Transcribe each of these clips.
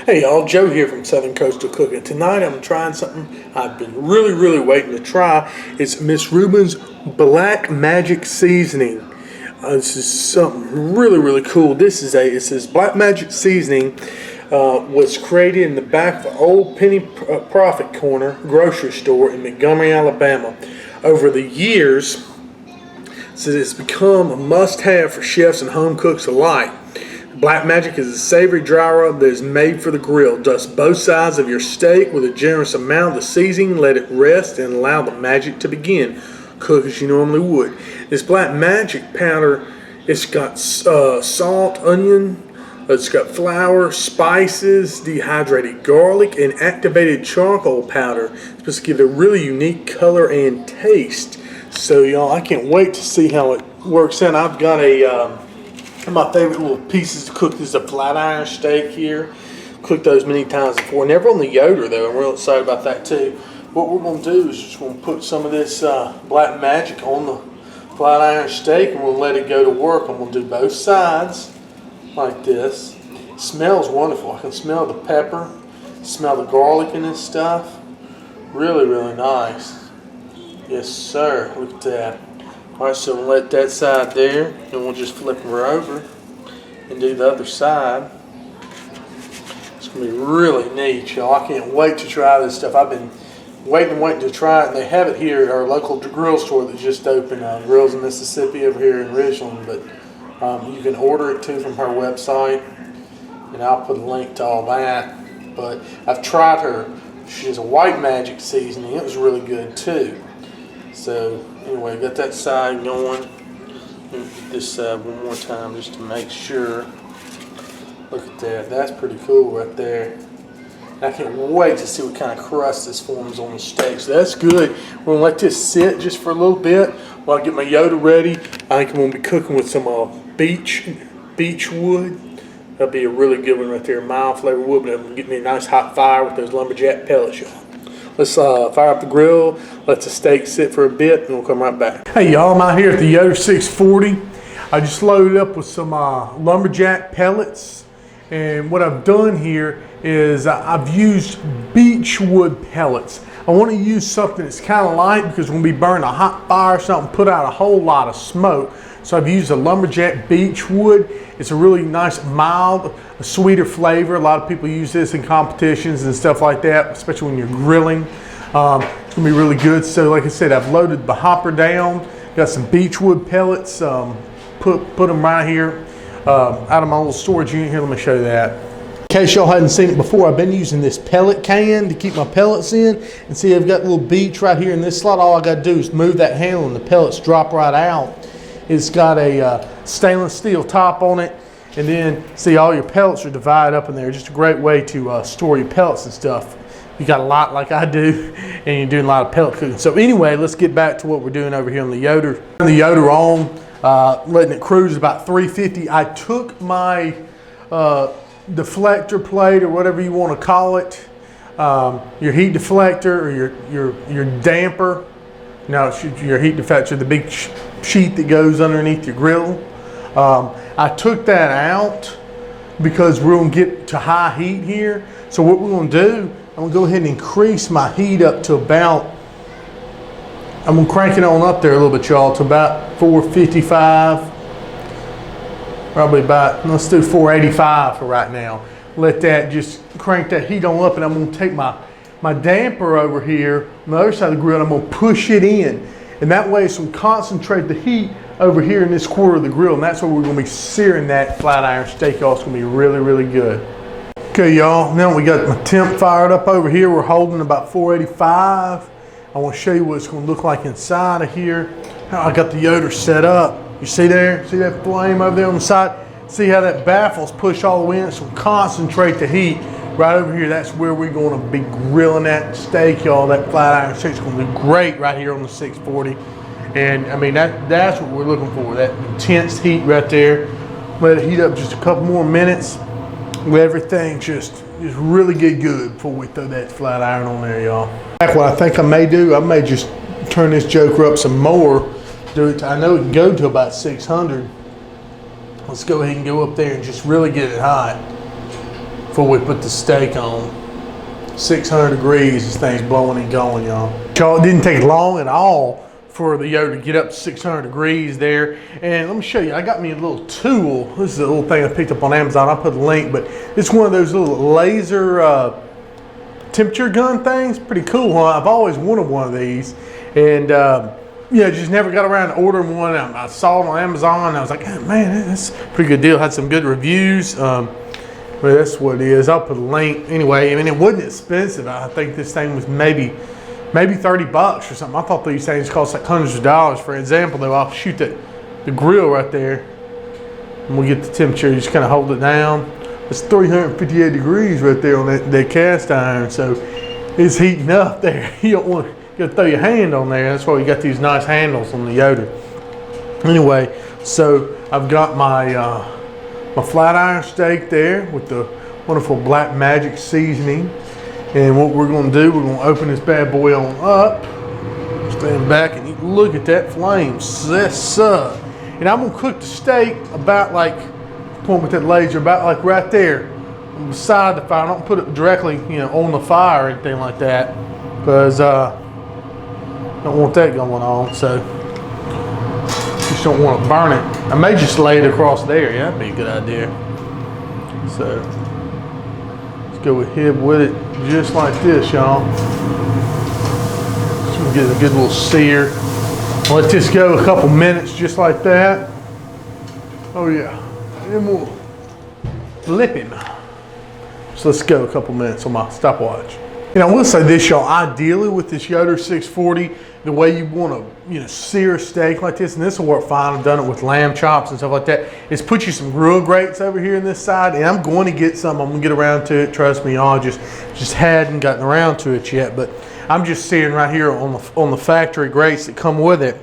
Hey y'all, Joe here from Southern Coastal Cooking. Tonight I'm trying something I've been really waiting to try. It's Miss Rubin's Black Magic Seasoning. This is something really cool. It says Black Magic Seasoning was created in the back of the old penny profit corner grocery store in Montgomery, Alabama. Over the years, it's become a must-have for chefs and home cooks alike. Black Magic is a savory dry rub that is made for the grill. Dust both sides of your steak with a generous amount of the seasoning, let it rest, and allow the magic to begin. Cook as you normally would. This Black Magic powder, it's got salt, onion, it's got flour, spices, dehydrated garlic, and activated charcoal powder. It's supposed to give it a really unique color and taste. So y'all, I can't wait to see how it works out. I've got my favorite little pieces to cook. This is a flat iron steak here. Cooked those many times before. Never on the Yoder though. I'm real excited about that too. What we're going to do is just going to put some of this Black Magic on the flat iron steak and we'll let it go to work. I'm going to do both sides like this. It smells wonderful. I can smell the pepper, smell the garlic in this stuff. Really nice. Yes sir. Look at that. Alright, so we'll let that side there, and we'll just flip her over and do the other side. It's going to be really neat, y'all. I can't wait to try this stuff. I've been waiting to try it, and they have it here at our local grill store that just opened, Grills in Mississippi over here in Ridgeland. But you can order it too from her website, and I'll put a link to all that. But I've tried her. She has a white magic seasoning. It was really good too. So anyway, got that side going. Let me get this side one more time just to make sure. Look at that. That's pretty cool right there. And I can't wait to see what kind of crust this forms on the steak. So that's good. We're going to let this sit just for a little bit while I get my Yoder ready. I think I'm going to be cooking with some beech wood. That'll be a really good one right there. Mild flavored wood, but I'm going to get me a nice hot fire with those LumberJack Pellets, y'all. Let's fire up the grill, let the steak sit for a bit, and we'll come right back. Hey y'all, I'm out here at the Yoder 640. I just loaded up with some LumberJack Pellets. And what I've done here is I've used beech wood pellets. I want to use something that's kind of light because when we burn a hot fire or something, put out a whole lot of smoke. So I've used a LumberJack beech wood. It's a really nice, mild, sweeter flavor. A lot of people use this in competitions and stuff like that, especially when you're grilling. It's gonna be really good. So like I said, I've loaded the hopper down, got some beech wood pellets, put them right here out of my little storage unit here. Let me show you that. In case y'all hadn't seen it before, I've been using this pellet can to keep my pellets in. And see, I've got a little beech right here in this slot. All I gotta do is move that handle and the pellets drop right out. It's got a stainless steel top on it, and then see all your pellets are divided up in there. Just a great way to store your pellets and stuff. You got a lot like I do, and you're doing a lot of pellet cooking. So anyway, let's get back to what we're doing over here on the Yoder. The Yoder on, letting it cruise about 350. I took my deflector plate or whatever you want to call it, your heat deflector or your damper. No, it's your heat deflector, the big sheet that goes underneath your grill. I took that out because we're going to get to high heat here. So what we're going to do, I'm going to go ahead and increase my heat up to about, I'm going to crank it on up there a little bit, y'all, to about 455. Probably about, let's do 485 for right now. Let that just crank that heat on up, and I'm going to take my damper over here on the other side of the grill, and I'm going to push it in. And that way it's going to concentrate the heat over here in this quarter of the grill, and that's where we're going to be searing that flat iron steak off. It's going to be really good. Okay y'all, now we got my temp fired up over here. We're holding about 485. I want to show you what it's going to look like inside of here. How I got the Yoder set up. You see there? See that flame over there on the side? See how that baffle's pushed all the way in? It's going to concentrate the heat right over here. That's where we're going to be grilling that steak, y'all. That flat iron steak's going to be great right here on the 640. And I mean, that's what we're looking for, that intense heat right there. Let it heat up just a couple more minutes. Let everything just really get good before we throw that flat iron on there, y'all. What I think I may do, I may just turn this joker up some more. I know it can go to about 600. Let's go ahead and go up there and just really get it hot before we put the steak on. 600 degrees, this thing's blowing and going, y'all. It didn't take long at all for the Yoder to get up to 600 degrees there. And let me show you, I got me a little tool. This is a little thing I picked up on Amazon. I'll put a link, but it's one of those little laser temperature gun things. Pretty cool, huh? I've always wanted one of these. And yeah, just never got around to ordering one. I saw it on Amazon and I was like, oh, man, that's a pretty good deal. Had some good reviews. But that's what it is. I'll put a link. Anyway, I mean, it wasn't expensive. I think this thing was maybe 30 bucks or something. I thought these things cost like hundreds of dollars. For example, though, I'll shoot the grill right there and we'll get the temperature. You just kind of hold it down. It's 358 degrees right there on that cast iron. So it's heating up there. You don't want to throw your hand on there. That's why we got these nice handles on the Yoder. Anyway, so I've got my flat iron steak there with the wonderful Black Magic seasoning. And what we're going to do, we're going to open this bad boy on up. Stand back and look at that flame. And I'm going to cook the steak about like, point with that laser, about like right there on the side of the fire. I don't put it directly, on the fire or anything like that, because don't want that going on. So just don't want to burn it. I may just lay it across there. Yeah, that'd be a good idea. So let's go ahead with it just like this, y'all. Just gonna get a good little sear. Let this go a couple minutes just like that. Oh yeah. And then we'll flip him. So let's go a couple minutes on my stopwatch. I will say this, y'all. Ideally with this Yoder 640, the way you want to, sear a steak like this, and this will work fine. I've done it with lamb chops and stuff like that, is put you some grill grates over here on this side, and I'm going to get some. I'm going to get around to it. Trust me, y'all. Just hadn't gotten around to it yet, but I'm just searing right here on the factory grates that come with it.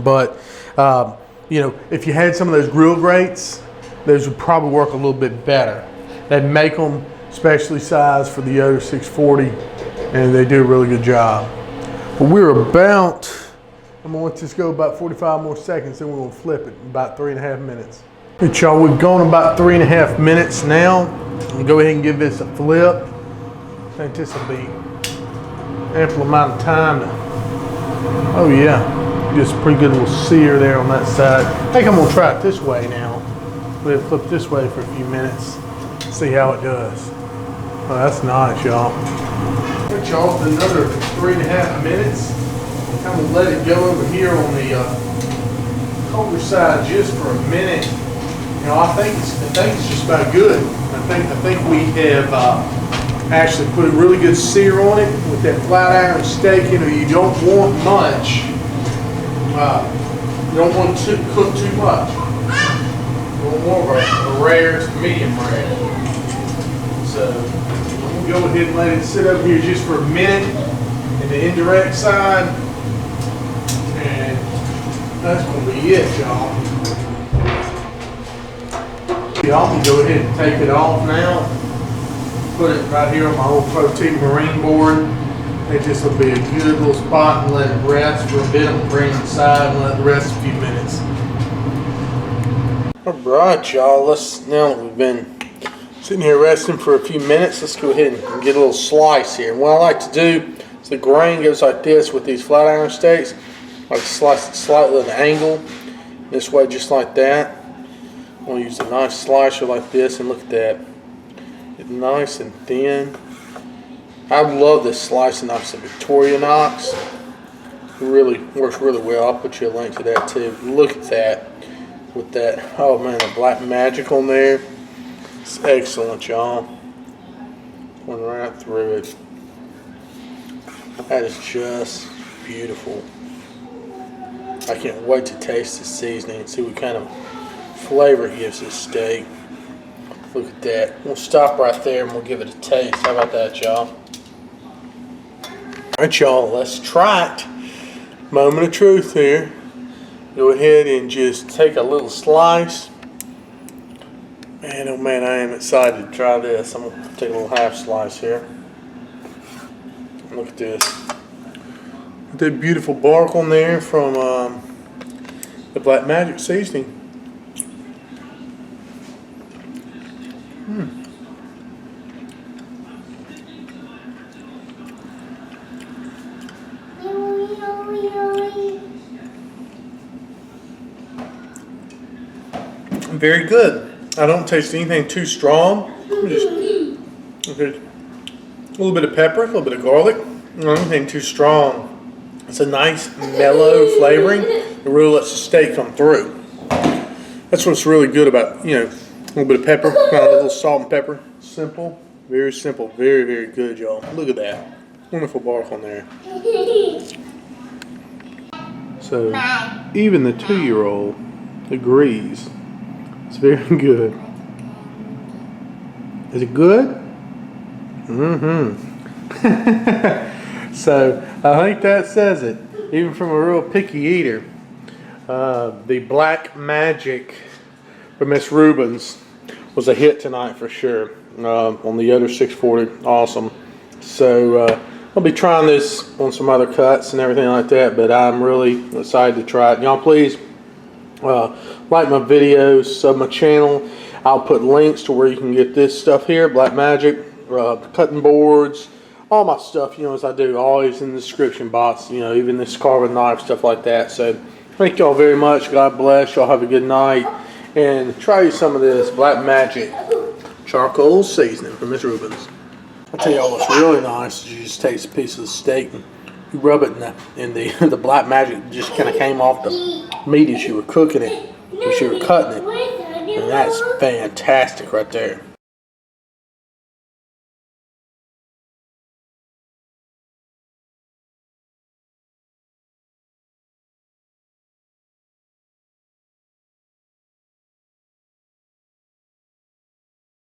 But if you had some of those grill grates, those would probably work a little bit better. They'd make them specially sized for the Yoder 640, and they do a really good job. But I'm going to let this go about 45 more seconds, then we're going to flip it in about 3.5 minutes. Hey, y'all, we've gone about 3.5 minutes now. I'll go ahead and give this a flip. I think this will be ample amount of time to, oh yeah, just a pretty good little sear there on that side. I think I'm going to try it this way now. We'll flip this way for a few minutes, see how it does. Oh, that's nice, y'all. Put y'all for another 3.5 minutes. I'm gonna let it go over here on the colder side just for a minute. I think it's just about good. I think we have actually put a really good sear on it with that flat iron steak. You don't want much. You don't want to cook too much. You want more of a rare to medium rare. So we'll go ahead and let it sit up here just for a minute in the indirect side, and that's going to be it, y'all. Y'all can go ahead and take it off now. Put it right here on my old Protein Marine board. I think this will be a good little spot and let it rest for a bit. I'm going to bring it inside and let it rest a few minutes. All right, y'all. Now that we've been sitting here resting for a few minutes, let's go ahead and get a little slice here. And what I like to do is the grain goes like this with these flat iron steaks. I like to slice it slightly at an angle, this way, just like that. I'm going to use a nice slicer like this, and look at that. It's nice and thin. I love this slicing knife. It's a Victorinox. It really works really well. I'll put you a link to that too. Look at that. With that, oh man, the Black Magic on there. It's excellent, y'all. Going right through it. That is just beautiful. I can't wait to taste the seasoning and see what kind of flavor it gives this steak. Look at that. We'll stop right there and we'll give it a taste. How about that, y'all? Alright, y'all, let's try it. Moment of truth here. Go ahead and just take a little slice. Man, oh man, I am excited to try this. I'm going to take a little half slice here. Look at this. That beautiful bark on there from the Black Magic seasoning. Very good. I don't taste anything too strong. Just okay, a little bit of pepper, a little bit of garlic. Not anything too strong. It's a nice mellow flavoring. It really lets the steak come through. That's what's really good about, you know, a little bit of pepper, kind of a little salt and pepper. Simple, very simple, very, very good, y'all. Look at that. Wonderful bark on there. So, even the 2-year-old agrees. It's very good. Is it good? Mm-hmm. So, I think that says it. Even from a real picky eater. The Black Magic from Miss Rubin's was a hit tonight for sure. On the Yoder 640. Awesome. So, I'll be trying this on some other cuts and everything like that, but I'm really excited to try it. Y'all please like my videos, sub my channel. I'll put links to where you can get this stuff here, Black Magic, cutting boards, all my stuff, you know, as I do, always in the description box, you know, even this carving knife, stuff like that. So thank y'all very much. God bless. Y'all have a good night. And try some of this Black Magic charcoal seasoning from Miss Rubin's. I'll tell y'all what's really nice is you just take a piece of the steak and you rub it in the Black Magic just kind of came off the meat as you were cooking it, as you were cutting it. And that's fantastic right there.